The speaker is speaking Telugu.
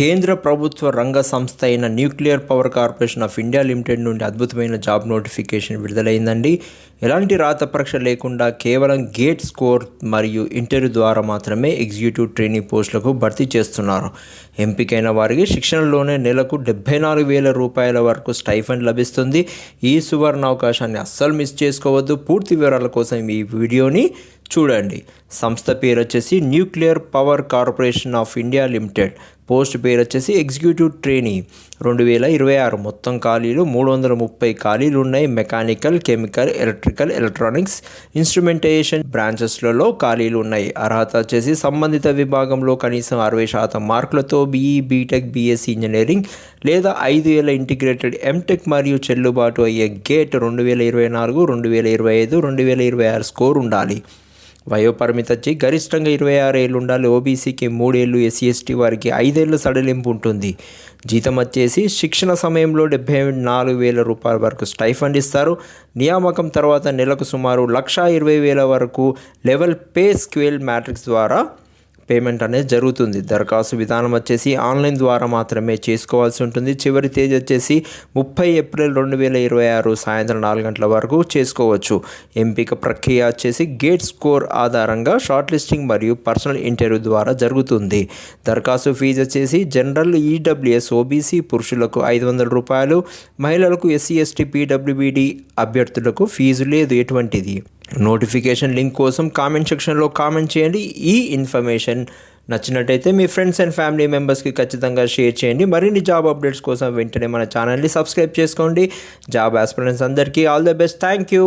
కేంద్ర ప్రభుత్వ రంగ సంస్థ అయిన nuclear power corporation of India limited నుండి అద్భుతమైన జాబ్ నోటిఫికేషన్ విడుదలైందండి. ఎలాంటి రాత పరీక్ష లేకుండా కేవలం గేట్ స్కోర్ మరియు ఇంటర్వ్యూ ద్వారా మాత్రమే ఎగ్జిక్యూటివ్ ట్రైనీ పోస్టులకు భర్తీ చేస్తున్నారు. ఎంపికైన వారికి శిక్షణలోనే నెలకు 74,000 రూపాయల వరకు స్టైఫండ్ లభిస్తుంది. ఈ సువర్ణ అవకాశాన్ని అస్సలు మిస్ చేసుకోవద్దు. పూర్తి వివరాల కోసం ఈ వీడియోని చూడండి. సంస్థ పేరు వచ్చేసి nuclear power corporation of India limited. Post పేరు వచ్చేసి ఎగ్జిక్యూటివ్ ట్రైనీ 2026. మొత్తం ఖాళీలు 330 ఖాళీలు ఉన్నాయి. Mechanical, chemical, electrical, electronics, instrumentation బ్రాంచెస్లలో ఖాళీలు ఉన్నాయి. అర్హత వచ్చేసి సంబంధిత విభాగంలో కనీసం 60% మార్కులతో బీఈ, బీటెక్, బీఎస్సీ ఇంజనీరింగ్ లేదా 5 ఏళ్ల ఇంటిగ్రేటెడ్ ఎంటెక్ మరియు చెల్లుబాటు అయ్యే గేట్ 2024, 2025, 2026 స్కోర్ ఉండాలి. వయోపరిమితి వచ్చి గరిష్టంగా 26 ఏళ్ళు ఉండాలి. ఓబీసీకి 3 ఏళ్ళు, ఎస్సీ ఎస్టీ వారికి 5 ఏళ్ళు సడలింపు ఉంటుంది. జీతం వచ్చేసి శిక్షణ సమయంలో 74,000 రూపాయల వరకు స్టైఫండ్ ఇస్తారు. నియామకం తర్వాత నెలకు సుమారు 1,20,000 వరకు లెవెల్ పే స్కేల్ మ్యాట్రిక్స్ ద్వారా పేమెంట్ అనేది జరుగుతుంది. దరఖాస్తు విధానం వచ్చేసి ఆన్లైన్ ద్వారా మాత్రమే చేసుకోవాల్సి ఉంటుంది. చివరి తేదీ వచ్చేసి 30 ఏప్రిల్ 2026 సాయంత్రం 4 గంటల వరకు చేసుకోవచ్చు. ఎంపిక ప్రక్రియ వచ్చేసి గేట్ స్కోర్ ఆధారంగా షార్ట్ లిస్టింగ్ మరియు పర్సనల్ ఇంటర్వ్యూ ద్వారా జరుగుతుంది. దరఖాస్తు ఫీజు వచ్చేసి జనరల్, ఈడబ్ల్యూఎస్, ఓబీసీ పురుషులకు 500 రూపాయలు, మహిళలకు ఎస్సీ ఎస్టీ పీడబ్ల్యూబీడీ అభ్యర్థులకు ఫీజు లేదు ఎటువంటిది. నోటిఫికేషన్ లింక్ కోసం కామెంట్ సెక్షన్లో కామెంట్ చేయండి. ఈ ఇన్ఫర్మేషన్ నచ్చినట్టయితే మీ ఫ్రెండ్స్ అండ్ ఫ్యామిలీ మెంబర్స్కి ఖచ్చితంగా షేర్ చేయండి. మరిన్ని జాబ్ అప్డేట్స్ కోసం వెంటనే మన ఛానల్ని సబ్స్క్రైబ్ చేసుకోండి. జాబ్ ఆస్పిరెంట్స్ అందరికీ all the best. Thank you.